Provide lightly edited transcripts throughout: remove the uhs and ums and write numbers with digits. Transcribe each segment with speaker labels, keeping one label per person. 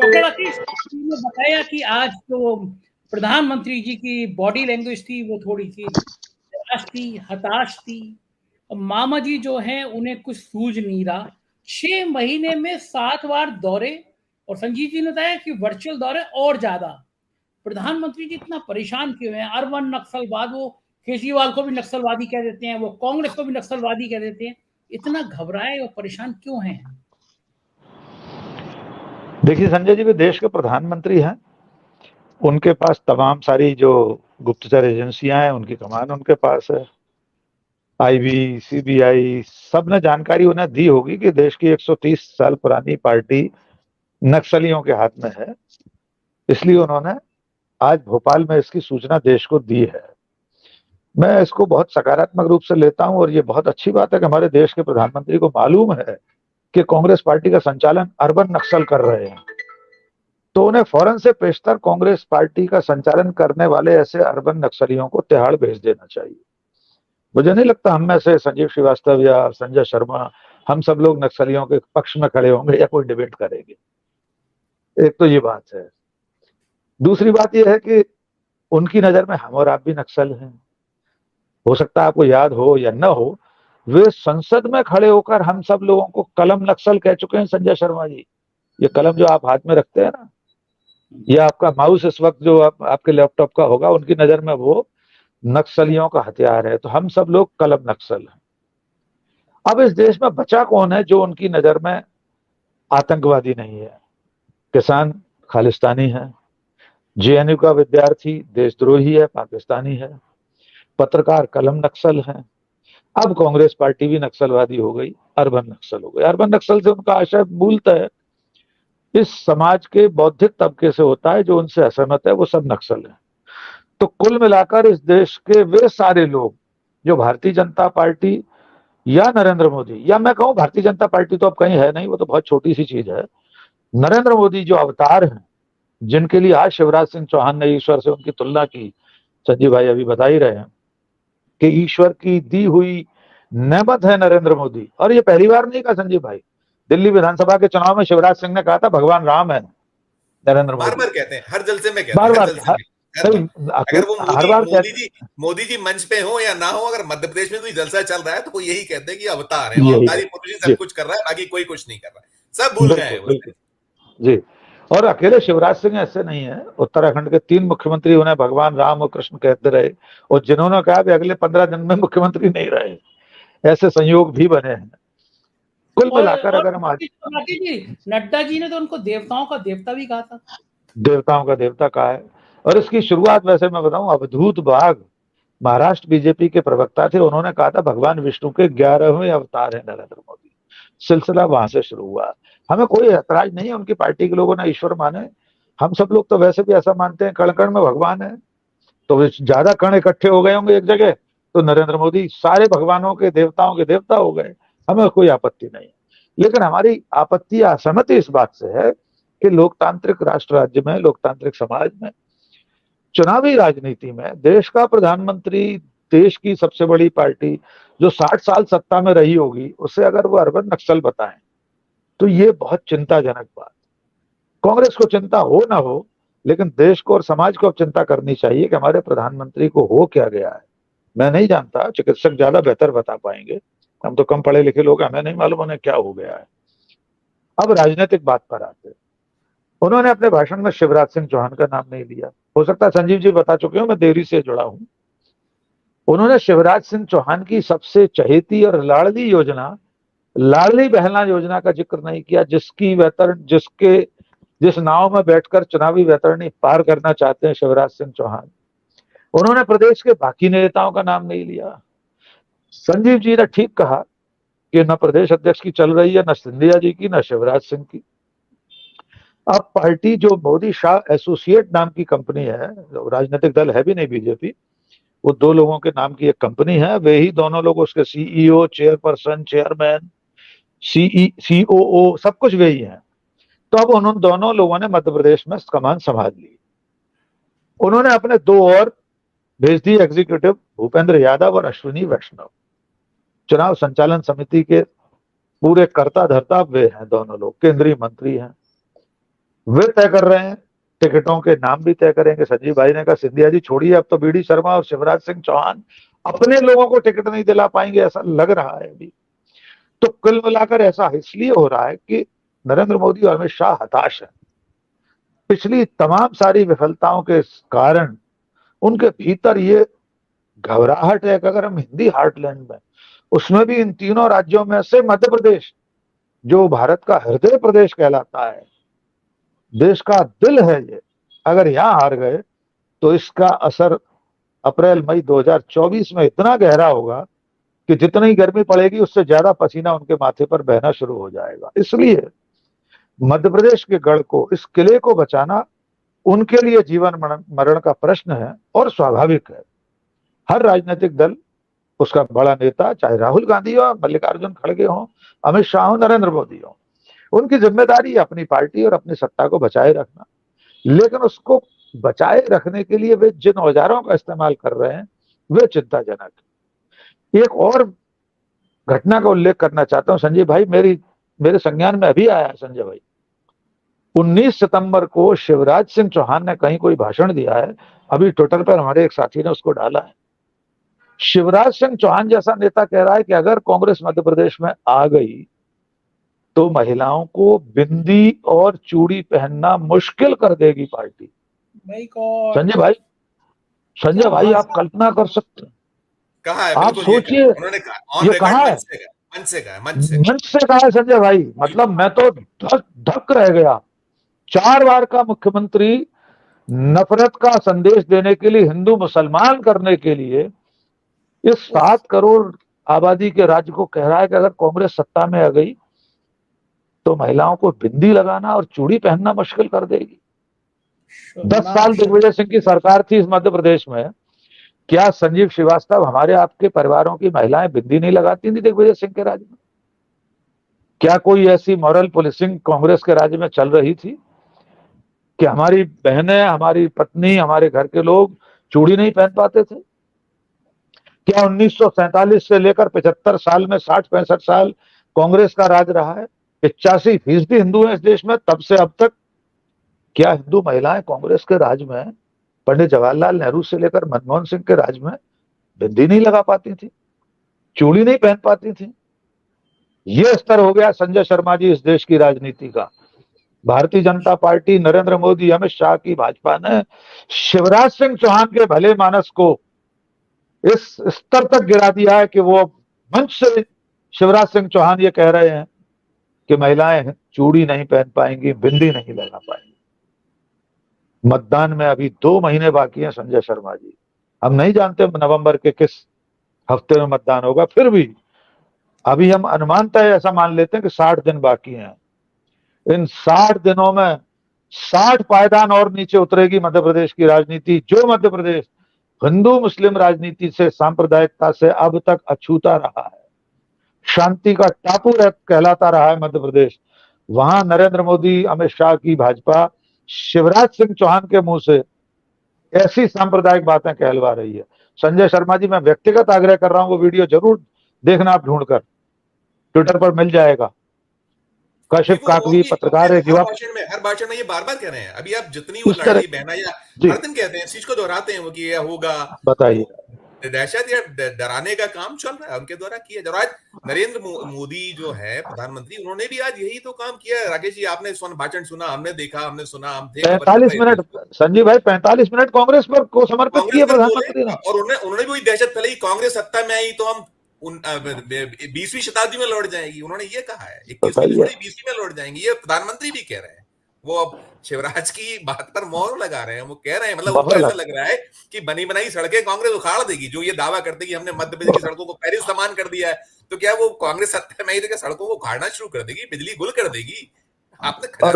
Speaker 1: Doctor आशीष ने बताया कि आज जो प्रधानमंत्री जी की बॉडी लैंग्वेज थी वो थोड़ी सी निराश थी, हताश थी। मामा जी जो हैं उन्हें कुछ सूझ नहीं रहा। 6 महीने में 7 बार दौरे, और संजीव जी ने बताया कि वर्चुअल दौरे और ज्यादा। प्रधानमंत्री जी इतना परेशान क्यों हैं? अर्बन नक्सलवाद, वो केजरीवाल को भी नक्सलवादी कह देते हैं, वो कांग्रेस को भी नक्सलवादी कह देते हैं। इतना घबराए और परेशान क्यों हैं?
Speaker 2: देखिए संजय जी भी देश के प्रधानमंत्री हैं, उनके पास तमाम सारी जो गुप्तचर एजेंसियां हैं उनकी कमान उनके पास है। आईबी, सीबीआई सब ने जानकारी उन्हें दी होगी कि देश की 130 साल पुरानी पार्टी नक्सलियों के हाथ में है, इसलिए उन्होंने आज भोपाल में इसकी सूचना देश को दी है। मैं इसको बहुत सकारात्मक रूप से लेता हूं और ये बहुत अच्छी बात है कि हमारे देश के प्रधानमंत्री को मालूम है कि कांग्रेस पार्टी का संचालन अर्बन नक्सल कर रहे हैं, तो उन्हें फौरन से पेशतर कांग्रेस पार्टी का संचालन करने वाले ऐसे अर्बन नक्सलियों को तिहाड़ भेज देना चाहिए। मुझे नहीं लगता हम में से संजीव श्रीवास्तव या संजय शर्मा हम सब लोग नक्सलियों के पक्ष में खड़े होंगे या कोई डिबेट करेंगे। एक तो ये बात है। दूसरी बात यह है कि उनकी नजर में हम और आप भी नक्सल हैं। हो सकता है आपको याद हो या न हो, वे संसद में खड़े होकर हम सब लोगों को कलम नक्सल कह चुके हैं। संजय शर्मा जी, ये कलम जो आप हाथ में रखते हैं ना, या आपका माउस इस वक्त जो आपके लैपटॉप का होगा, उनकी नजर में वो नक्सलियों का हथियार है। तो हम सब लोग कलम नक्सल हैं। अब इस देश में बचा कौन है जो उनकी नजर में आतंकवादी नहीं है? किसान खालिस्तानी है, जेएनयू का विद्यार्थी देशद्रोही है, पाकिस्तानी है, पत्रकार कलम नक्सल है, अब कांग्रेस पार्टी भी नक्सलवादी हो गई, अर्बन नक्सल हो गई। अर्बन नक्सल से उनका आशय मूलतः इस समाज के बौद्धिक तबके से होता है, जो उनसे असहमत है वो सब नक्सल है। तो कुल मिलाकर इस देश के वे सारे लोग जो भारतीय जनता पार्टी या नरेंद्र मोदी, या मैं कहूं भारतीय जनता पार्टी तो अब कहीं है नहीं, वो तो बहुत छोटी सी चीज है, नरेंद्र मोदी जो अवतार हैं, जिनके लिए आज शिवराज सिंह चौहान ने ईश्वर से उनकी तुलना की, संजीव भाई अभी बता ही रहे हैं कि ईश्वर की दी हुई नेमत है नरेंद्र मोदी। और ये पहली बार नहीं कहा संजीव भाई, दिल्ली विधानसभा के चुनाव में शिवराज सिंह ने कहा था भगवान राम है नरेंद्र मोदी।
Speaker 3: बार बार कहते हैं, हर जलसे में कहते
Speaker 2: बार
Speaker 3: हैं,
Speaker 2: बार
Speaker 3: अगर वो
Speaker 2: हर बार
Speaker 3: मोदी जी मंच पे हो या ना हो, अगर मध्य प्रदेश में कोई जलसा चल रहा है तो वो यही कहते हैं कि अवतार है, अवतारी पुरुष सब कुछ कर रहा है, बाकी कोई कुछ नहीं कर रहा है, सब भूल गए हैं
Speaker 2: जी। और अकेले शिवराज सिंह ऐसे नहीं है, उत्तराखंड के 3 मुख्यमंत्री उन्हें भगवान राम और कृष्ण कहते रहे, और जिन्होंने कहा कि अगले 15 दिन में मुख्यमंत्री नहीं रहे, ऐसे संयोग भी बने हैं। कुल मिलाकर अगर हम
Speaker 1: नड्डा जी ने तो उनको देवताओं का देवता भी कहा था।
Speaker 2: देवताओं का देवता कहा है। और इसकी शुरुआत वैसे मैं बताऊं, अवधूत बाघ महाराष्ट्र बीजेपी के प्रवक्ता थे, उन्होंने कहा था भगवान विष्णु के 11वें अवतार है नरेंद्र मोदी। सिलसिला वहां से शुरू हुआ। हमें कोई ऐतराज नहीं है उनकी पार्टी के लोगों ने ईश्वर माने, हम सब लोग तो वैसे भी ऐसा मानते हैं कण कण में भगवान है। तो ज्यादा कण इकट्ठे हो गए होंगे एक जगह, तो नरेंद्र मोदी सारे भगवानों के देवताओं के देवता हो गए, हमें कोई आपत्ति नहीं। लेकिन हमारी आपत्ति या असहमति इस बात से है कि लोकतांत्रिक राष्ट्र राज्य में, लोकतांत्रिक समाज में, चुनावी राजनीति में देश का प्रधानमंत्री, देश की सबसे बड़ी पार्टी जो 60 साल सत्ता में रही होगी, उससे अगर वो अर्बन नक्सल बताएं तो ये बहुत चिंताजनक बात। कांग्रेस को चिंता हो ना हो, लेकिन देश को और समाज को अब चिंता करनी चाहिए कि हमारे प्रधानमंत्री को हो क्या गया है। मैं नहीं जानता, चिकित्सक ज्यादा बेहतर बता पाएंगे, हम तो कम पढ़े लिखे लोग, हमें नहीं मालूम उन्हें क्या हो गया है। अब राजनीतिक बात पर आते, उन्होंने अपने भाषण में शिवराज सिंह चौहान का नाम नहीं लिया। हो सकता है संजीव जी बता चुके हो, मैं देरी से जुड़ा हूं। उन्होंने शिवराज सिंह चौहान की सबसे चहेती और लाडली योजना, लाडली बहना योजना का जिक्र नहीं किया, जिस नाव में बैठकर चुनावी वैतरणी पार करना चाहते हैं शिवराज सिंह चौहान। उन्होंने प्रदेश के बाकी नेताओं का नाम नहीं लिया। संजीव जी ने ठीक कहा कि न प्रदेश अध्यक्ष की चल रही है, न सिंधिया जी की, न शिवराज सिंह की। अब पार्टी जो मोदी शाह एसोसिएट नाम की कंपनी है, राजनीतिक दल है भी नहीं बीजेपी, वो 2 लोगों के नाम की एक कंपनी है, वे ही दोनों लोग उसके सीईओ, चेयरपर्सन, चेयरमैन, सीओओ सब कुछ वे ही हैं। तो अब उन्होंने दोनों लोगों ने मध्य प्रदेश में कमान संभाल ली। उन्होंने अपने 2 और भेज दी एग्जीक्यूटिव, भूपेंद्र यादव और अश्विनी वैष्णव। चुनाव संचालन समिति के पूरे कर्ता धर्ता वे हैं, दोनों लोग केंद्रीय मंत्री हैं। वे तय कर रहे हैं, टिकटों के नाम भी तय करेंगे। संजीव भाई ने कहा सिंधिया जी छोड़िए, अब तो बीडी शर्मा और शिवराज सिंह चौहान अपने लोगों को टिकट नहीं दिला पाएंगे, ऐसा लग रहा है अभी। तो कुल मिलाकर ऐसा इसलिए हो रहा है कि नरेंद्र मोदी और अमित शाह हताश है। पिछली तमाम सारी विफलताओं के कारण उनके भीतर ये घबराहट है कि अगर हम हिंदी हार्टलैंड में, उसमें भी इन तीनों राज्यों में से मध्य प्रदेश जो भारत का हृदय प्रदेश कहलाता है, देश का दिल है ये, अगर यहां हार गए तो इसका असर अप्रैल मई 2024 में इतना गहरा होगा कि जितनी गर्मी पड़ेगी उससे ज्यादा पसीना उनके माथे पर बहना शुरू हो जाएगा। इसलिए मध्य प्रदेश के गढ़ को, इस किले को बचाना उनके लिए जीवन मरण का प्रश्न है और स्वाभाविक है। हर राजनीतिक दल, उसका बड़ा नेता चाहे राहुल गांधी हो, मल्लिकार्जुन खड़गे हो, अमित शाह हो, नरेंद्र मोदी हो, उनकी जिम्मेदारी अपनी पार्टी और अपनी सत्ता को बचाए रखना। लेकिन उसको बचाए रखने के लिए वे जिन औजारों का इस्तेमाल कर रहे हैं वे चिंताजनक। एक और घटना का उल्लेख करना चाहता हूं संजय भाई, मेरे संज्ञान में अभी आया है संजय भाई। 19 सितंबर को शिवराज सिंह चौहान ने कहीं कोई भाषण दिया है, अभी ट्विटर पर हमारे एक साथी ने उसको डाला है। शिवराज सिंह चौहान जैसा नेता कह रहा है कि अगर कांग्रेस मध्य प्रदेश में आ गई तो महिलाओं को बिंदी और चूड़ी पहनना मुश्किल कर देगी पार्टी। संजय भाई आप कल्पना कर सकते हैं,
Speaker 3: कहा है,
Speaker 2: आप सोचिए,
Speaker 3: उन्होंने कहा,
Speaker 2: ये कहा है, मंच से कहा है संजय भाई। मतलब मैं तो धक रह गया। 4 बार का मुख्यमंत्री नफरत का संदेश देने के लिए, हिंदू मुसलमान करने के लिए इस 7 करोड़ आबादी के राज्य को कह रहा है कि अगर कांग्रेस सत्ता में आ गई तो महिलाओं को बिंदी लगाना और चूड़ी पहनना मुश्किल कर देगी। 10 साल दिग्विजय सिंह की सरकार थी इस मध्य प्रदेश में, क्या संजीव श्रीवास्तव, हमारे आपके परिवारों की महिलाएं बिंदी नहीं लगाती थी दिग्विजय सिंह के राज्य में? क्या कोई ऐसी मॉरल पुलिसिंग कांग्रेस के राज्य में चल रही थी कि हमारी बहनें, हमारी पत्नी, हमारे घर के लोग चूड़ी नहीं पहन पाते थे? क्या 1947 से लेकर 75 साल में 60-65 साल कांग्रेस का राज रहा है, 85% हिंदू हैं इस देश में, तब से अब तक क्या हिंदू महिलाएं कांग्रेस के राज में, पंडित जवाहरलाल नेहरू से लेकर मनमोहन सिंह के राज में बिंदी नहीं लगा पाती थी, चूड़ी नहीं पहन पाती थी? ये स्तर हो गया संजय शर्मा जी इस देश की राजनीति का। भारतीय जनता पार्टी, नरेंद्र मोदी, अमित शाह की भाजपा ने शिवराज सिंह चौहान के भले मानस को इस स्तर तक गिरा दिया है कि वो मंच से शिवराज सिंह चौहान ये कह रहे हैं कि महिलाएं चूड़ी नहीं पहन पाएंगी, बिंदी नहीं लगा पाएंगी। मतदान में अभी 2 महीने बाकी हैं संजय शर्मा जी। हम नहीं जानते नवंबर के किस हफ्ते में मतदान होगा, फिर भी अभी हम अनुमानतः ऐसा मान लेते हैं कि 60 दिन बाकी हैं। इन 60 दिनों में 60 पायदान और नीचे उतरेगी मध्य प्रदेश की राजनीति। जो मध्य प्रदेश हिंदू मुस्लिम राजनीति से, सांप्रदायिकता से अब तक अछूता रहा है, शांति का टापू कहलाता रहा है मध्य प्रदेश, वहां नरेंद्र मोदी, अमित शाह की भाजपा शिवराज सिंह चौहान के मुंह से ऐसी सांप्रदायिक बातें कहलवा रही है। संजय शर्मा जी, मैं व्यक्तिगत आग्रह कर रहा हूं, वो वीडियो जरूर देखना आप ढूंढकर, ट्विटर पर मिल जाएगा। कशिप काकवी पत्रकार है,
Speaker 3: हर भाषण में ये बार-बार कह रहे हैं। अभी आप जितनी वो लाडली बहना या हर दिन कहते हैं, इस चीज को दोहराते हैं वो कि ये होगा,
Speaker 2: बताइए,
Speaker 3: दहशत या डराने का काम चल रहा है उनके द्वारा किया जा रहा है। नरेंद्र मोदी जो है प्रधानमंत्री, उन्होंने भी आज यही तो काम किया है। राकेश जी, आपने भाषण सुना, हमने देखा, हमने सुना, हम थे
Speaker 2: 45 मिनट संजीव भाई, 45 मिनट कांग्रेस पर को समर्पित किए प्रधानमंत्री ने,
Speaker 3: और उन्होंने भी वही दहशत फैलाई, कांग्रेस सत्ता में आई तो हम 20वीं शताब्दी में लौट जाएगी। उन्होंने ये कहा है, 21वीं 20वीं में लौट जाएंगी, ये प्रधानमंत्री भी कह रहे हैं। वो अब शिवराज की बात पर मोहर लगा रहे हैं, वो कह रहे हैं, मतलब उनको ऐसा लग रहा है कि बनी बनाई सड़कें कांग्रेस उखाड़ देगी। जो ये दावा करते कि हमने मध्य प्रदेश की सड़कों को पेरिस समान कर दिया है, तो क्या वो कांग्रेस सत्ता में आई तो सड़कों को उखाड़ना शुरू कर देगी, बिजली गुल कर देगी? आपने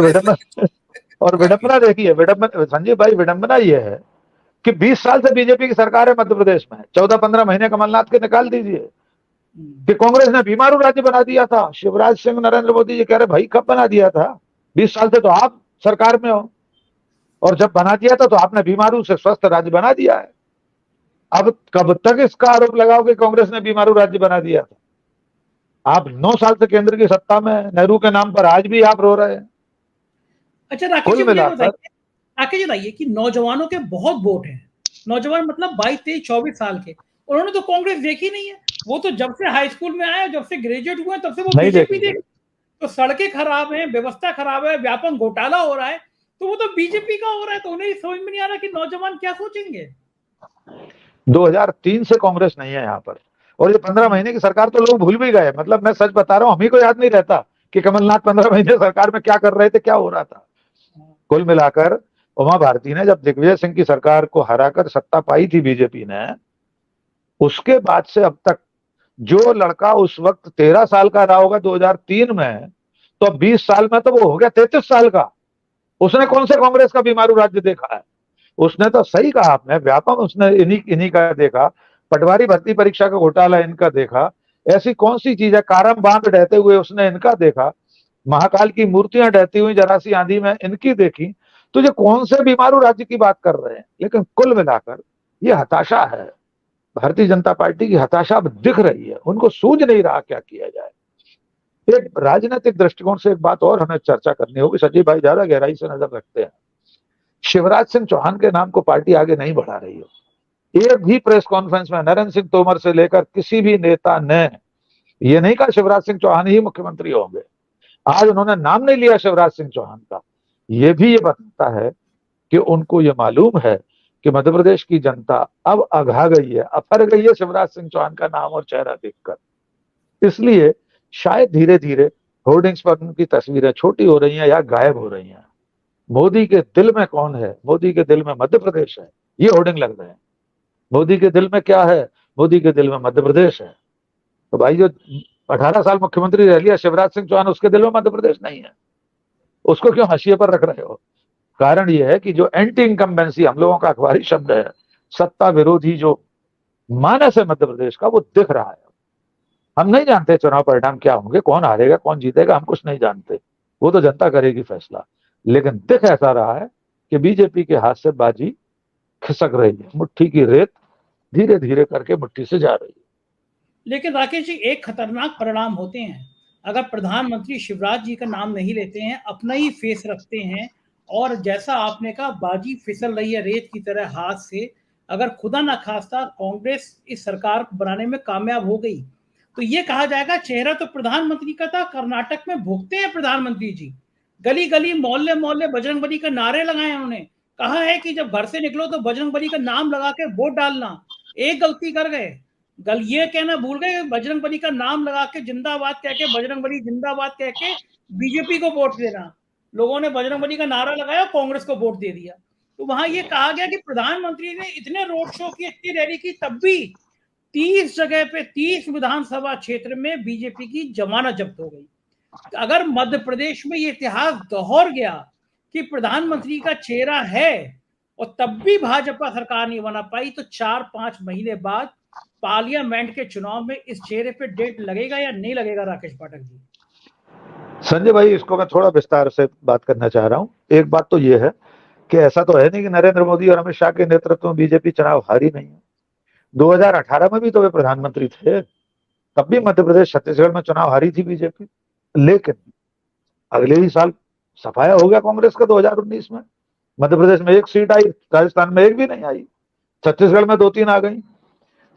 Speaker 2: और विडंबना देखिए, संजीव भाई, विडंबना ये है कि 20 साल से बीजेपी की सरकार है मध्य प्रदेश में, 14-15 महीने कमलनाथ के निकाल दीजिए, कि कांग्रेस ने बीमारू राज्य बना दिया था। शिवराज सिंह, नरेंद्र मोदी जी कह रहे भाई कब बना दिया था? 20 साल से तो आप सरकार में हो, और जब बना दिया था तो आपने बीमारू से स्वस्थ राज्य बना दिया है। अब कब तक इसका आरोप लगाओगे कांग्रेस ने बीमारू राज्य बना दिया था? आप 9 साल से केंद्र की सत्ता में, नेहरू के नाम पर आज भी आप रो रहे हैं।
Speaker 1: अच्छा राकेश जी, मुझे बताइए कि नौजवानों के बहुत वोट हैं, नौजवान मतलब 22, 23, 24 साल के, उन्होंने तो कांग्रेस देखी नहीं है। वो तो जब से हाई स्कूल में आए, जब से ग्रेजुएट हुए, तब से वो बीजेपी देख। तो सड़कें खराब हैं, व्यवस्था खराब है, व्यापक घोटाला हो रहा है, तो वो तो बीजेपी का हो रहा है, तो उन्हें समझ में नहीं आ रहा कि नौजवान क्या सोचेंगे।
Speaker 2: 2003 से कांग्रेस नहीं है यहाँ पर, और ये 15 महीने की सरकार तो लोग भूल भी गए। मतलब मैं सच बता रहा हूँ, हम ही को याद नहीं रहता कि कमलनाथ 15 महीने सरकार में क्या कर रहे थे, क्या हो रहा था। कुल मिलाकर उमा भारती ने जब दिग्विजय सिंह की सरकार को हराकर सत्ता पाई थी बीजेपी ने, उसके बाद से अब तक जो लड़का उस वक्त 13 साल का रहा होगा 2003 में, तो अब 20 साल में तो वो हो गया 33 साल का। उसने कौन से कांग्रेस का बीमारू राज्य देखा है? उसने तो सही कहा आपने, व्यापक उसने इन्हीं का देखा। पटवारी भर्ती परीक्षा का घोटाला इनका देखा। ऐसी कौन सी चीज है, कारम बांध ढहते हुए उसने इनका देखा। महाकाल की मूर्तियां ढहती हुई जरा सी आंधी में इनकी देखी। तो ये कौन से बीमारू राज्य की बात कर रहे हैं? लेकिन कुल मिलाकर ये हताशा है, भारतीय जनता पार्टी की हताशा अब दिख रही है। उनको सूझ नहीं रहा क्या किया जाए। एक राजनीतिक दृष्टिकोण से एक बात और हमें चर्चा करनी होगी, सचिव भाई ज्यादा गहराई से नजर रखते हैं। शिवराज सिंह चौहान के नाम को पार्टी आगे नहीं बढ़ा रही हो। एक भी प्रेस कॉन्फ्रेंस में नरेंद्र सिंह तोमर से लेकर किसी भी नेता ने ये नहीं कहा शिवराज सिंह चौहान ही मुख्यमंत्री होंगे। आज उन्होंने नाम नहीं लिया शिवराज सिंह चौहान का। ये भी ये बताता है कि उनको ये मालूम है कि मध्य प्रदेश की जनता अब अघा गई है, अफर गई है शिवराज सिंह चौहान का नाम और चेहरा देखकर। इसलिए शायद धीरे धीरे होर्डिंग्स पर उनकी तस्वीरें छोटी हो रही हैं या गायब हो रही हैं। मोदी के दिल में कौन है? मोदी के दिल में मध्य प्रदेश है, ये होर्डिंग लग रहे हैं। मोदी के दिल में क्या है? मोदी के दिल में मध्य प्रदेश है। तो भाई जो 18 साल मुख्यमंत्री रह लिया शिवराज सिंह चौहान, उसके दिल में मध्य प्रदेश नहीं है, उसको क्यों हाशिए पर रख रहे हो? कारण यह है कि जो एंटी इनकम्बेंसी, हम लोगों का अखबारी शब्द है, सत्ता विरोधी जो मानस है मध्य प्रदेश का, वो दिख रहा है। हम नहीं जानते चुनाव परिणाम क्या होंगे, कौन हारेगा कौन जीतेगा, हम कुछ नहीं जानते, वो तो जनता करेगी फैसला। लेकिन दिख ऐसा रहा है कि बीजेपी के हाथ से बाजी खिसक रही है, मुट्ठी की रेत धीरे धीरे करके मुट्ठी से जा रही है।
Speaker 1: लेकिन राकेश जी, एक खतरनाक परिणाम होते हैं अगर प्रधानमंत्री शिवराज जी का नाम नहीं लेते हैं, अपना ही फेस रखते हैं, और जैसा आपने कहा बाजी फिसल रही है रेत की तरह हाथ से। अगर खुदा ना खास्ता कांग्रेस इस सरकार को बनाने में कामयाब हो गई, तो ये कहा जाएगा चेहरा तो प्रधानमंत्री का था, कर्नाटक में भोगते हैं प्रधानमंत्री जी। गली गली मोहल्ले मोहल्ले बजरंगबली के नारे लगाए उन्होंने। कहा है कि जब घर से निकलो तो बजरंगबली का नाम लगा के वोट डालना। एक गलती कर गए, ये कहना भूल गए बजरंगबली का नाम लगा के जिंदाबाद कह के, बजरंगबली जिंदाबाद कह के बीजेपी को वोट देना। लोगों ने बजरंगबली का नारा लगाया, कांग्रेस को वोट दे दिया। तो वहां ये कहा गया कि प्रधानमंत्री ने इतने रोड शो की, इतनी रैली की, तब भी 30 जगह पे 30 विधानसभा क्षेत्र में बीजेपी की जमानत जब्त हो गई। अगर मध्य प्रदेश में ये इतिहास दोहर गया कि प्रधानमंत्री का चेहरा है और तब भी भाजपा सरकार नहीं बना पाई, तो 4-5 महीने बाद पार्लियामेंट के चुनाव में इस चेहरे पे डेट लगेगा या नहीं लगेगा? राकेश पाठक जी।
Speaker 2: संजय भाई, इसको मैं थोड़ा विस्तार से बात करना चाह रहा हूं। एक बात तो यह है कि ऐसा तो है नहीं कि नरेंद्र मोदी और अमित शाह के नेतृत्व में बीजेपी चुनाव हारी नहीं है। 2018 में भी तो वे प्रधानमंत्री थे, तब भी मध्य प्रदेश छत्तीसगढ़ में चुनाव हारी थी बीजेपी। लेकिन अगले ही साल सफाया हो गया कांग्रेस का। 2019 में मध्य प्रदेश में 1 सीट आई, राजस्थान में 1 भी नहीं आई, छत्तीसगढ़ में 2-3 आ गई।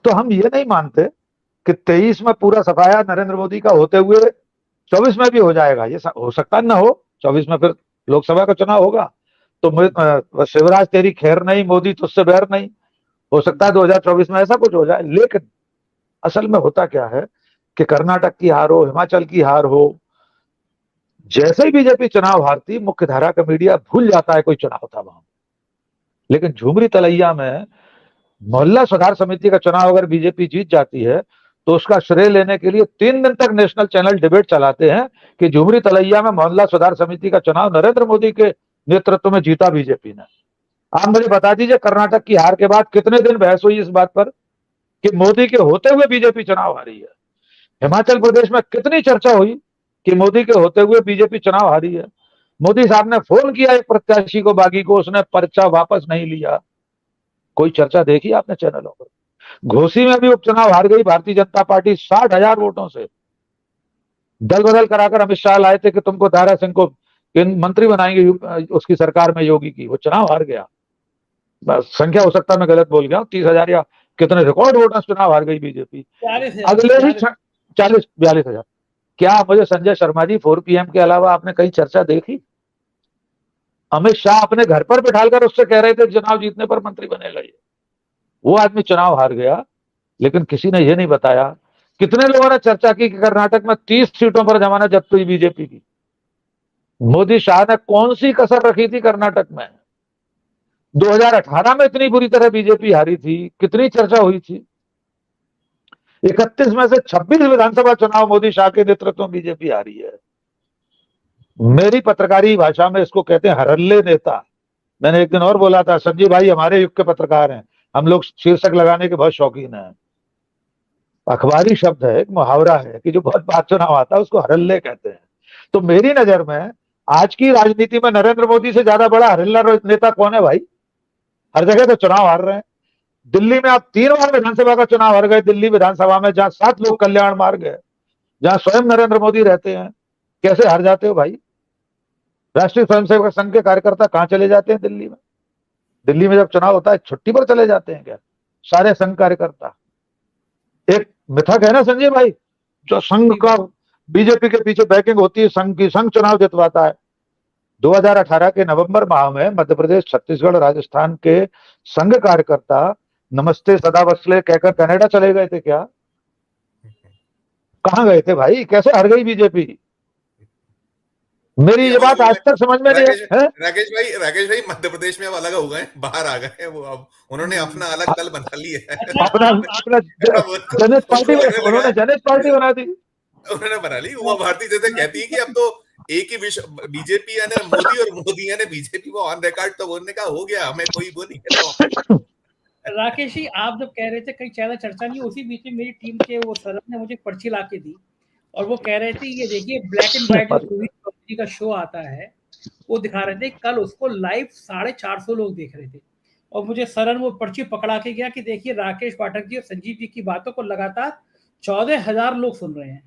Speaker 2: तो हम ये नहीं मानते कि 23 में पूरा सफाया नरेंद्र मोदी का होते हुए 24 में भी हो जाएगा। ये हो सकता है ना हो, 24 में फिर लोकसभा का चुनाव होगा, तो शिवराज तेरी खैर नहीं, मोदी तुझसे बैर नहीं, हो सकता है 2024 में ऐसा कुछ हो जाए। लेकिन असल में होता क्या है कि कर्नाटक की हार हो, हिमाचल की हार हो, जैसे ही बीजेपी चुनाव हारती, मुख्य धारा का मीडिया भूल जाता है कोई चुनाव था वहां। लेकिन झुमरी तलैया में मोहल्ला सुधार समिति का चुनाव अगर बीजेपी जीत जाती है, तो उसका श्रेय लेने के लिए 3 दिन तक नेशनल चैनल डिबेट चलाते हैं कि झुमरी तलैया में मोहल्ला सुधार समिति का चुनाव नरेंद्र मोदी के नेतृत्व में जीता बीजेपी ने। आप मुझे बता दीजिए, कर्नाटक की हार के बाद कितने दिन बहस हुई इस बात पर कि मोदी के होते हुए बीजेपी चुनाव हारी है? हिमाचल प्रदेश में कितनी चर्चा हुई कि मोदी के होते हुए बीजेपी चुनाव हारी है? मोदी साहब ने फोन किया एक प्रत्याशी को, बागी को, उसने पर्चा वापस नहीं लिया। कोई चर्चा देखी आपने चैनलों पर? घोसी में भी उपचुनाव हार गई भारतीय जनता पार्टी 60,000 वोटों से। दल बदल कराकर अमित शाह लाए थे कि तुमको दारा सिंह को मंत्री बनाएंगे उसकी सरकार में योगी की, वो चुनाव हार गया। बस संख्या हो सकता है मैं गलत बोल गया, 30,000 या कितने रिकॉर्ड वोटर्स चुनाव हार गई बीजेपी। अगले ही 40-42,000। क्या मुझे संजय शर्मा जी 4 PM के अलावा आपने कहीं चर्चा देखी? अमित शाह अपने घर पर बिठाकर उससे कह रहे थे चुनाव जीतने पर मंत्री बनेगा ये। वो आदमी चुनाव हार गया, लेकिन किसी ने यह नहीं बताया कितने लोगों ने चर्चा की कि कर्नाटक में 30 सीटों पर जमानत जब्त हुई बीजेपी की। मोदी शाह ने कौन सी कसर रखी थी कर्नाटक में? 2018 में इतनी बुरी तरह बीजेपी हारी थी, कितनी चर्चा हुई थी। 31 में से 26 विधानसभा चुनाव मोदी शाह के नेतृत्व में बीजेपी हारी है। मेरी पत्रकारी भाषा में इसको कहते हैं हरल्ले नेता। मैंने एक दिन और बोला था, संजीव भाई हमारे युग के पत्रकार हैं, हम लोग शीर्षक लगाने के बहुत शौकीन हैं। अखबारी शब्द है, एक मुहावरा है कि जो बहुत बात चुनाव आता है उसको हरल्ले कहते हैं। तो मेरी नजर में आज की राजनीति में नरेंद्र मोदी से ज्यादा बड़ा हरल्ला नेता कौन है भाई? हर जगह तो चुनाव हार रहे हैं। दिल्ली में आप 3 बार विधानसभा का चुनाव हार गए, दिल्ली विधानसभा में जहां 7 लोग कल्याण मार गए, जहां स्वयं नरेंद्र मोदी रहते हैं। कैसे हार जाते हो भाई? राष्ट्रीय स्वयंसेवक संघ के कार्यकर्ता कहां चले जाते हैं दिल्ली में? दिल्ली में जब चुनाव होता है छुट्टी पर चले जाते हैं क्या सारे संघ कार्यकर्ता? एक मिथक है ना संजय भाई, जो संघ का बीजेपी के पीछे बैकिंग होती है संघ की, संघ चुनाव जितवाता है। 2018 के नवंबर माह में मध्य प्रदेश, छत्तीसगढ़, राजस्थान के संघ कार्यकर्ता नमस्ते सदा वसले कहकर कनाडा चले गए थे क्या? कहां गए थे भाई? कैसे हार गई बीजेपी? मेरी ये बात आज तक समझ में नहीं है।
Speaker 3: राकेश भाई मध्य प्रदेश में अब अलग हो गए, बाहर आ गए वो, अब उन्होंने अपना अलग दल बना लिया है।
Speaker 2: अपना जनता पार्टी, उन्होंने जनता पार्टी बना दी,
Speaker 3: उन्होंने बना ली। उमा भारती जैसे कहती है कि अब तो एक ही विश्व, बीजेपी यानी मोदी और मोदी यानी बीजेपी, वो ऑन रिकॉर्ड तो उन्होंने कहा हो गया, हमें कोई वो नहीं है।
Speaker 1: राकेश जी आप जब कह रहे थे कहीं ज्यादा चर्चा नहीं, उसी बीच में मेरी टीम के वो सर ने मुझे पर्ची ला के दी और वो कह रहे थे ये देखिए ब्लैक एंड व्हाइट का शो आता है, वो दिखा रहे थे कल उसको लाइव 450 लोग देख रहे थे। और मुझे सरन वो पर्ची पकड़ा के गया कि देखिए राकेश पाठक जी और संजीव जी की बातों को लगातार 14,000 लोग सुन रहे हैं।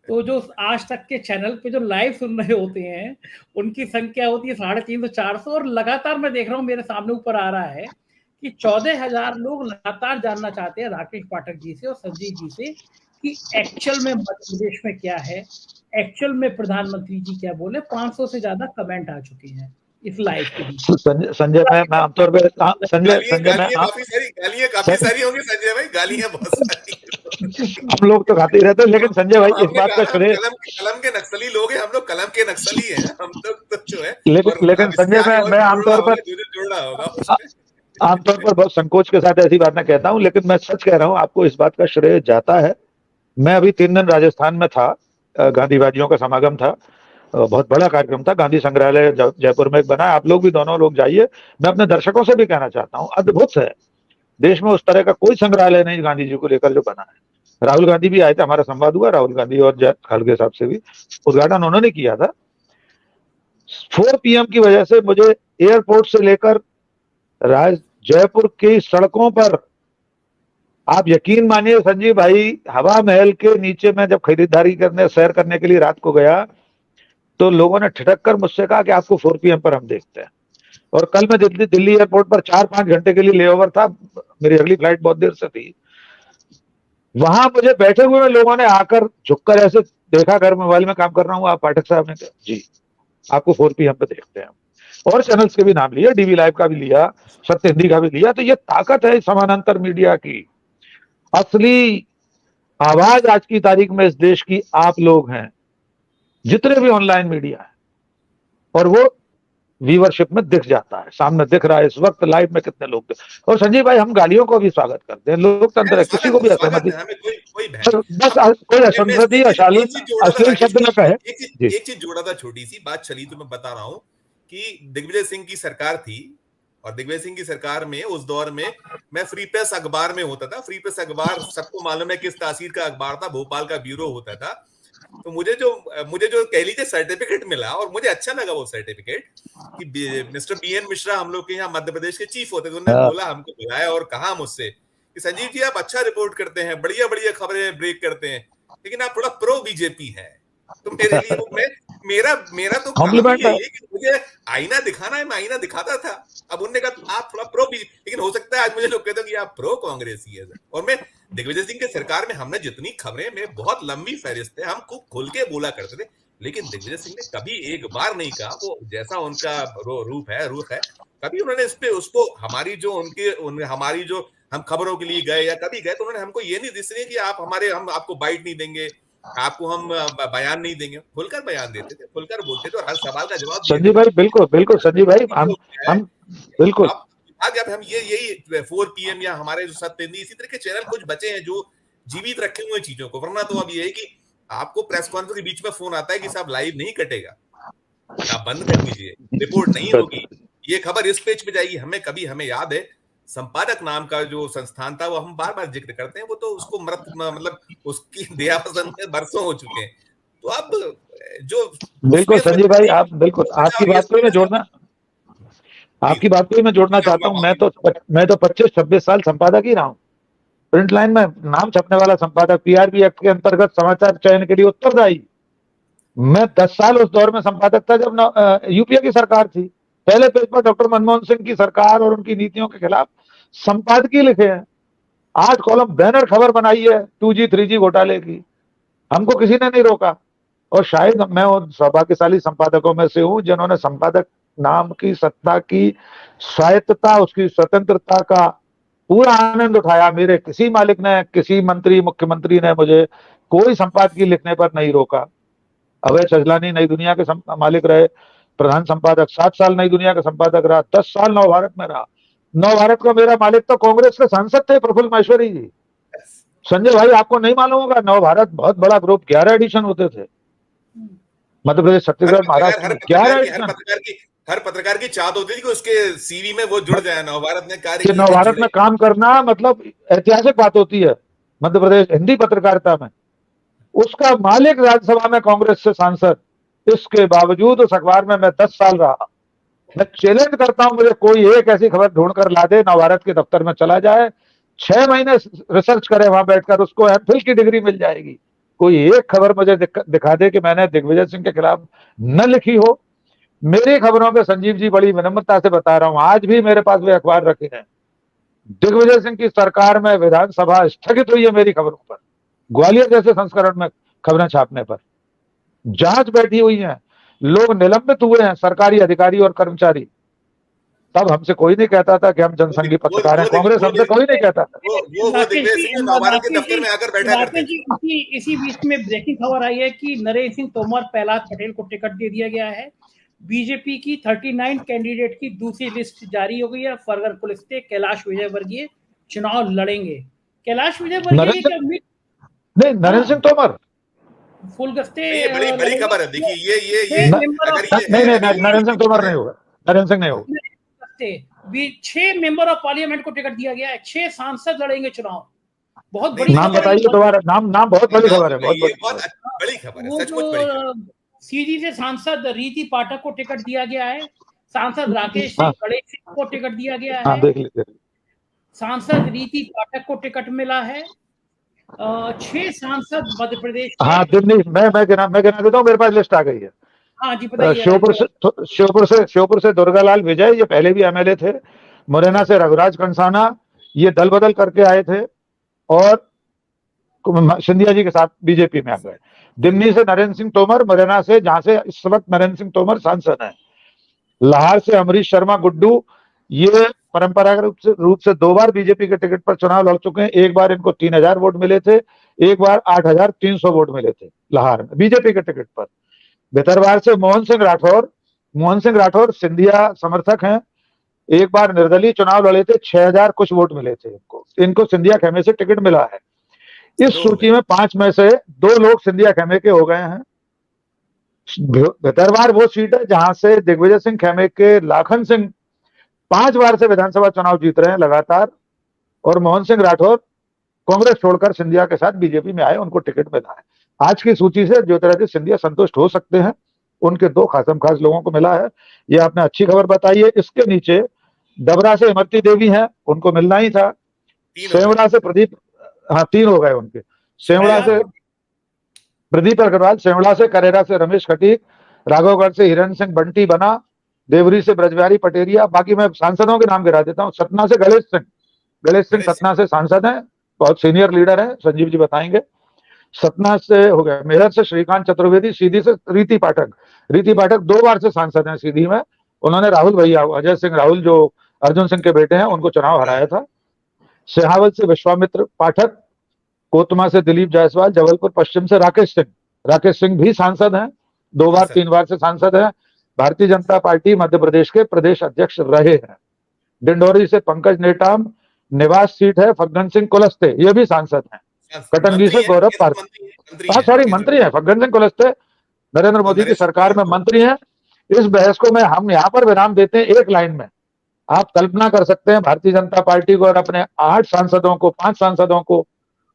Speaker 1: तो जो आज तक के चैनल पे जो लाइव सुन रहे होते हैं उनकी संख्या होती है 350-400, और लगातार मैं देख रहा हूँ मेरे सामने ऊपर आ रहा है कि 14,000 लोग लगातार जानना चाहते हैं राकेश पाठक जी से और संजीव जी से कि एक्चुअल में मध्य प्रदेश में क्या है, एक्चुअल में प्रधानमंत्री जी क्या बोले। 500 से ज्यादा कमेंट आ चुके हैं इस लाइव के बीच।
Speaker 2: संजय मैं आमतौर पर
Speaker 3: काफी सारी होंगी संजय भाई, गालियां बहुत सारी
Speaker 2: हम लोग तो खाते ही रहते हैं, लेकिन संजय भाई इस बात का श्रेय,
Speaker 3: कलम के नक्सली लोग हैं हम लोग, कलम के नक्सली हैं हम लोग तो जो है।
Speaker 2: लेकिन संजय मैं आमतौर पर बहुत संकोच के साथ ऐसी बातें कहता हूं, लेकिन मैं सच कह रहा हूं, आपको इस बात का श्रेय जाता है। मैं अभी 3 दिन राजस्थान में था, गांधीवादियों का समागम था, बहुत बड़ा कार्यक्रम था, गांधी संग्रहालय जयपुर में एक बना है, आप लोग भी दोनों लोग जाइए। मैं अपने दर्शकों से भी कहना चाहता हूँ, अद्भुत है, देश में उस तरह का कोई संग्रहालय नहीं गांधी जी को लेकर जो बना है। राहुल गांधी भी आए थे, हमारा संवाद हुआ, राहुल गांधी और खड़गे साहब से भी उद्घाटन उन्होंने किया था। 4 PM की वजह से मुझे एयरपोर्ट से लेकर जयपुर की सड़कों पर, आप यकीन मानिए संजीव भाई, हवा महल के नीचे में जब खरीदारी करने, सैर करने के लिए रात को गया तो लोगों ने ठिठक कर मुझसे कहा कि आपको 4 PM पर हम देखते हैं। और कल मैं दिल्ली एयरपोर्ट पर 4-5 घंटे के लिए लेओवर था, मेरी अगली फ्लाइट बहुत देर से थी। वहां मुझे बैठे हुए लोगों ने आकर झुककर ऐसे देखा, घर मोबाइल में काम कर रहा हूँ, आप पाठक साहब ने कहा जी आपको 4 PM पे देखते हैं। और चैनल्स के भी नाम लिया, डीवी लाइव का भी लिया, सत्य हिंदी का भी लिया। तो ये ताकत है समानांतर मीडिया की। असली आवाज आज की तारीख में इस देश की आप लोग हैं, जितने भी ऑनलाइन मीडिया है, और वो व्यूअरशिप में दिख जाता है, सामने दिख रहा है इस वक्त लाइव में कितने लोग थे। और संजीव भाई हम गालियों को भी स्वागत करते हैं, लोकतंत्र है, किसी को भी असहमति, बस कोई असंगति अश्लील शब्द न कहे।
Speaker 3: एक चीज जोड़ा था, छोटी सी बात चली तो मैं बता रहा हूँ कि दिग्विजय सिंह की सरकार थी, और दिग्विजय सिंह की सरकार में उस दौर में मैं फ्री प्रेस अखबार में होता था। फ्री प्रेस अखबार सबको मालूम है किस तासीर का अखबार था, भोपाल का ब्यूरो होता था। तो मुझे जो कह लीजिए सर्टिफिकेट मिला, और मुझे अच्छा लगा वो सर्टिफिकेट कि मिस्टर BN मिश्रा हम लोग के यहाँ मध्य प्रदेश के चीफ होते थे, उन्होंने बोला, हमको बुलाया और कहा मुझसे कि संजीव जी आप अच्छा रिपोर्ट करते हैं, बढ़िया बढ़िया खबरें ब्रेक करते हैं, लेकिन आप थोड़ा प्रो बीजेपी हैं। तो मेरे लिए मेरा मेरा तो काम
Speaker 2: कॉम्प्लीमेंट है।
Speaker 3: यही है कि मुझे आईना दिखाना है, मैं आईना दिखाता था। अब उन्होंने कहा आप थोड़ा प्रो भी, लेकिन हो सकता है आज मुझे लोग कहते हो कि आप प्रो कांग्रेसी है। और मैं दिग्विजय सिंह के सरकार में हमने जितनी खबरें में बहुत लंबी फहरिस्त है, हम खूब खुल के बोला करते थे, लेकिन दिग्विजय सिंह ने कभी एक बार नहीं कहा, वो जैसा उनका रूप है, कभी उन्होंने इस पे उसको हमारी जो हमारी जो हम खबरों के लिए गए या कभी गए तो उन्होंने हमको ये नहीं दिस रही कि हम आपको बाइट नहीं देंगे, आपको हम बयान नहीं देंगे। खुलकर बयान देते थे, खुलकर बोलते थे और हर सवाल का जवाब दिए
Speaker 2: संजीव
Speaker 3: थे।
Speaker 2: भाई, बिल्कुल बिल्कुल संजीव भाई, हम बिल्कुल।
Speaker 3: अब अब हम यही 4 PM या हमारे जो सत्येंद्र इसी तरह के चैनल कुछ बचे हैं जो जीवित रखे हुए चीजों को, वरना तो अब ये है कि आपको प्रेस कॉन्फ्रेंस के बीच में फोन आता है कि साहब लाइव नहीं कटेगा, आप बंद कर दीजिए, रिपोर्ट नहीं होगी, ये खबर इस पेज पे जाएगी। हमें याद है संपादक नाम का जो संस्थान था, वो हम बार बार जिक्र करते हैं, वो तो उसको मतलब उसकी दयापसन में बरसों हो चुके हैं। तो अब जो
Speaker 2: बिल्कुल संजीव भाई, आप बिल्कुल आपकी बात को मैं जोड़ना चाहता हूं। मैं तो 25-26 साल संपादक ही रहा हूं, प्रिंट लाइन में नाम छपने वाला संपादक, PRB एक्ट के अंतर्गत समाचार चयन के लिए उत्तरदायी। मैं 10 साल उस दौर में संपादक था जब यूपीए की सरकार थी। पहले पेज पर डॉक्टर मनमोहन सिंह की सरकार और उनकी नीतियों के खिलाफ संपादकीय लिखे हैं, 8 कॉलम बैनर खबर बनाई है 2G 3G घोटाले की, हमको किसी ने नहीं रोका। और शायद मैं उन सौभाग्यशाली संपादकों में से हूं जिन्होंने संपादक नाम की सत्ता की स्वायत्तता, उसकी स्वतंत्रता का पूरा आनंद उठाया। मेरे किसी मालिक ने, किसी मंत्री मुख्यमंत्री ने मुझे कोई संपादकीय लिखने पर नहीं रोका। अभय चजलानी नई दुनिया के मालिक रहे, प्रधान संपादक, 7 साल नई दुनिया का संपादक रहा, 10 साल नव भारत में रहा। नव भारत का मेरा मालिक तो कांग्रेस के सांसद थे, प्रफुल्ल महेश्वरी जी। संजय भाई, आपको नहीं मालूम होगा, नव भारत बहुत बड़ा ग्रुप, 11 एडिशन होते थे मध्य प्रदेश, छत्तीसगढ़, महाराष्ट्र में 11 एडिशन।
Speaker 3: हर पत्रकार की चाहत होती थी कि उसके CV में वो जुड़ जाए, नव भारत ने कार्य
Speaker 2: कि नव भारत में काम करना मतलब ऐतिहासिक बात होती है मध्य प्रदेश हिंदी पत्रकारिता में। उसका मालिक राज्यसभा में कांग्रेस से सांसद, इसके बावजूद उस अखबार में मैं 10 साल रहा। मैं चैलेंज करता हूं, मुझे कोई एक ऐसी खबर ढूंढकर ला दे, नव भारत के दफ्तर में चला जाए, 6 महीने रिसर्च करे वहां बैठकर, उसको एमफिल की डिग्री मिल जाएगी। कोई एक खबर मुझे दिखा दे कि मैंने दिग्विजय सिंह के खिलाफ न लिखी हो। मेरी खबरों पे संजीव जी बड़ी विनम्रता से बता रहा हूं, आज भी मेरे पास वे अखबार रखे हैं। दिग्विजय सिंह की सरकार में विधानसभा स्थगित हुई है मेरी खबरों पर, ग्वालियर जैसे संस्करण में खबरें छापने पर जांच बैठी हुई है, लोग निलंबित हुए हैं, सरकारी अधिकारी और कर्मचारी। तब हमसे कोई नहीं कहता था कि हम जनसंघी पत्रकार हैं, कांग्रेस हमसे कोई नहीं कहता था।
Speaker 3: वो दिग्विजय सिंह नव भारत के दफ्तर में आकर बैठा करते थे।
Speaker 1: इसी बीच में ब्रेकिंग खबर आई है कि नरेंद्र सिंह तोमर, प्रहलाद पटेल को टिकट दे दिया गया है। बीजेपी की 39 कैंडिडेट की दूसरी लिस्ट जारी हो गई है। फरगर पुलिस से कैलाश विजयवर्गीय चुनाव लड़ेंगे। कैलाश विजयवर्गीय
Speaker 2: नहीं, नरेंद्र सिंह तोमर
Speaker 1: फुल गस्ते,
Speaker 3: ये बड़ी खबर है। देखिए ये
Speaker 2: नहीं, नरेंद्र सिंह तोमर नहीं होगा, नरेंद्र सिंह नहीं होगा।
Speaker 1: 6 मेंबर ऑफ पार्लियामेंट को टिकट दिया गया है, 6 सांसद लड़ेंगे चुनाव। बहुत बड़ी
Speaker 2: नाम बताइए दोबारा, नाम बहुत बड़ी खबर है, बहुत
Speaker 3: बड़ी खबर है, सचमुच बड़ी खबर।
Speaker 1: सीधी से सांसद रीति पाठक को टिकट दिया गया है, सांसद राकेश सिंह गणेश सिंह को टिकट दिया गया है।
Speaker 2: देख लीजिए,
Speaker 1: सांसद रीति पाठक को टिकट मिला है। 6 सांसद मध्य प्रदेश।
Speaker 2: हाँ, मैं गिना देता हूँ, मेरे पास लिस्ट आ गई है।
Speaker 1: हाँ जी, बताइए।
Speaker 2: श्योपुर से दुर्गालाल विजय, ये पहले भी MLA थे। मुरैना से रघुराज कंसाना, ये दल बदल करके आए थे और सिंधिया जी के साथ बीजेपी में आ गए। दिमनी से नरेंद्र सिंह तोमर, मुरैना से, जहां से इस वक्त नरेंद्र सिंह तोमर सांसद हैं। लाहौर से अमरीश शर्मा गुड्डू, ये परंपरागत रूप से 2 बार बीजेपी के टिकट पर चुनाव लड़ चुके हैं। एक बार इनको 3000 वोट मिले थे, एक बार 8300 वोट मिले थे लाहौर में बीजेपी के टिकट पर। भितरवार से मोहन सिंह राठौर सिंधिया समर्थक हैं, एक बार निर्दलीय चुनाव लड़े थे, 6000 कुछ वोट मिले थे इनको सिंधिया खेमे से टिकट मिला है। इस सूची में 5 में से 2 लोग सिंधिया खेमे के हो गए हैं। भितरवार वो सीट है जहां से दिग्विजय सिंह खेमे के लाखन सिंह 5 बार से विधानसभा चुनाव जीत रहे हैं लगातार, और मोहन सिंह राठौर कांग्रेस छोड़कर सिंधिया के साथ बीजेपी में आए, उनको टिकट मिला है। आज की सूची से ज्योतिरादित्य सिंधिया संतुष्ट हो सकते हैं, उनके 2 खास लोगों को मिला है। ये आपने अच्छी खबर बताई है। इसके नीचे डबरा से इमरती देवी हैं, उनको मिलना ही था। सेवड़ा से प्रदीप, 3 हो गए उनके। सेवड़ा से प्रदीप अग्रवाल, सेवड़ा से करेरा से रमेश खटीक, राघवगढ़ से हिरण सिंह बंटी बना, देवरी से ब्रजबिहारी पटेरिया। बाकी मैं सांसदों के नाम गिरा देता हूँ। सतना से गणेश सिंह सतना से सांसद हैं, बहुत सीनियर लीडर हैं, संजीव जी बताएंगे। सतना से हो गया। मेरठ से श्रीकांत चतुर्वेदी, सीधी से रीति पाठक 2 बार से सांसद हैं सीधी में। उन्होंने राहुल भैया, अजय सिंह राहुल जो अर्जुन सिंह के बेटे हैं, उनको चुनाव हराया था। सिहावल से विश्वामित्र पाठक, कोतमा से दिलीप जायसवाल, जबलपुर पश्चिम से राकेश सिंह भी सांसद हैं, 2 बार 3 बार से सांसद हैं। भारतीय जनता पार्टी मध्य प्रदेश के प्रदेश अध्यक्ष रहे हैं। डिंडोरी से पंकज नेताम, निवास सीट है फग्गन सिंह कुलस्ते, ये भी सांसद हैं। कटंगी से गौरव पारसी, मंत्री है फग्गन सिंह कुलस्ते, नरेंद्र मोदी की सरकार में मंत्री हैं। इस बहस को हम यहाँ पर विराम देते हैं एक लाइन में। आप कल्पना कर सकते हैं भारतीय जनता पार्टी को और अपने 5 सांसदों को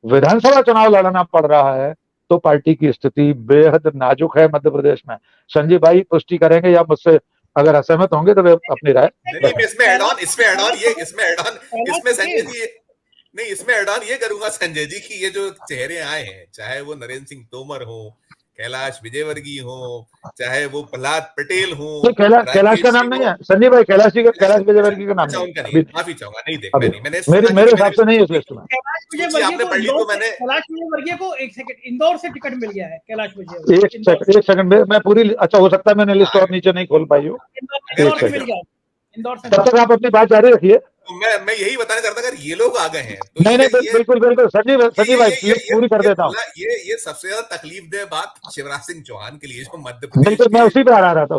Speaker 2: विधानसभा चुनाव लड़ना पड़ रहा है, तो पार्टी की स्थिति बेहद नाजुक है मध्य प्रदेश में। संजीव भाई पुष्टि करेंगे या मुझसे अगर असहमत होंगे तो वे अपनी राय।
Speaker 3: इसमें ऐड ऑन ये करूंगा संजय जी की ये जो चेहरे आए हैं, चाहे वो नरेंद्र सिंह तोमर हो, कैलाश विजयवर्गीय हो, चाहे वो प्रहलाद पटेल हो।
Speaker 2: कैलाश का नाम नहीं है संजीव भाई, कैलाश विजयवर्गीय का नाम नहीं।
Speaker 3: माफी चाहूंगा, नहीं देखा
Speaker 2: मेरे हिसाब से नहीं है उस लिस्ट में।
Speaker 3: आपने पढ़ ली तो मैंने
Speaker 1: कैलाश विजयवर्गीय को एक सेकंड इंदौर से टिकट मिल गया है। कैलाश विजयवर्गीय
Speaker 2: एक सेकंड मैं पूरी, अच्छा हो सकता है मैंने लिस्ट और नीचे नहीं खोल पाई हूँ।
Speaker 1: इंदौर से
Speaker 2: तब तक आप अपनी बात जारी रखिए।
Speaker 3: तो मैं यही बताना चाहता अगर ये लोग आ गए हैं तो
Speaker 2: नहीं बिल्कुल संजीव भाई पूरी कर देता हूँ।
Speaker 3: ये सबसे ज्यादा तकलीफ दे बात शिवराज सिंह चौहान के लिए, जो मध्य प्रदेश
Speaker 2: बिल्कुल मैं उसी पे आ रहा था,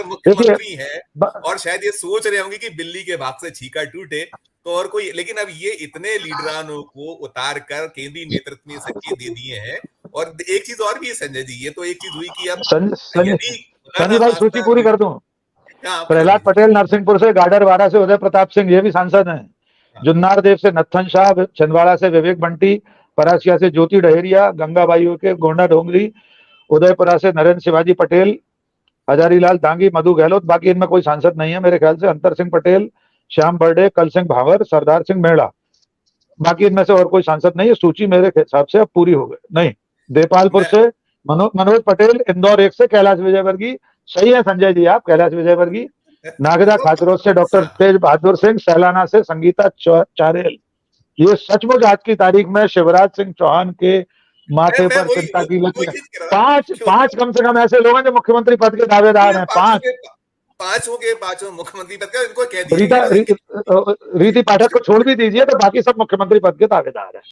Speaker 3: मुख्यमंत्री है और शायद ये सोच रहे होंगे कि बिल्ली के भाग से छीका टूटे तो और कोई, लेकिन अब ये इतने लीडरानों को उतार कर केंद्रीय नेतृत्व में संकेत दे दिए हैं। और एक चीज और भी है संजय जी, ये तो एक चीज हुई कि अब
Speaker 2: संजय भाई सूची पूरी कर दूं। प्रहलाद पटेल नरसिंहपुर से, गाडरवारा से उदय प्रताप सिंह, ये भी सांसद हैं। जुन्नार देव से नत्थन शाह, छिंदवाड़ा से विवेक बंटी, परासिया से ज्योति डहेरिया, गंगाबाई के गोंडा डोंगरी, उदयपुरा से नरेंद्र शिवाजी पटेल, हजारीलाल दांगी, मधु गहलोत। बाकी इनमें कोई सांसद नहीं है मेरे ख्याल से। अंतर सिंह पटेल, श्याम बर्डे, कल सिंह भावर, सरदार सिंह मेड़ा। बाकी इनमें से और कोई सांसद नहीं है। सूची मेरे हिसाब से अब पूरी हो गई। नहीं, देपालपुर से मनोज पटेल, इंदौर 1 से कैलाश विजयवर्गीय, सही है संजय जी आप, कैलाश विजयवर्गीय। नागदा खाचरोद से डॉक्टर तेज बहादुर सिंह, सैलाना से संगीता चारेल। ये सचमुच आज की तारीख में शिवराज सिंह चौहान के माथे पर चिंता की लकीर। 5 कम से कम ऐसे लोग हैं जो मुख्यमंत्री पद के दावेदार हैं।
Speaker 3: 5 मुख्यमंत्री पद का इनको कह दीजिए।
Speaker 2: रीति पाठक को छोड़ भी दीजिए तो बाकी सब मुख्यमंत्री पद के दावेदार हैं।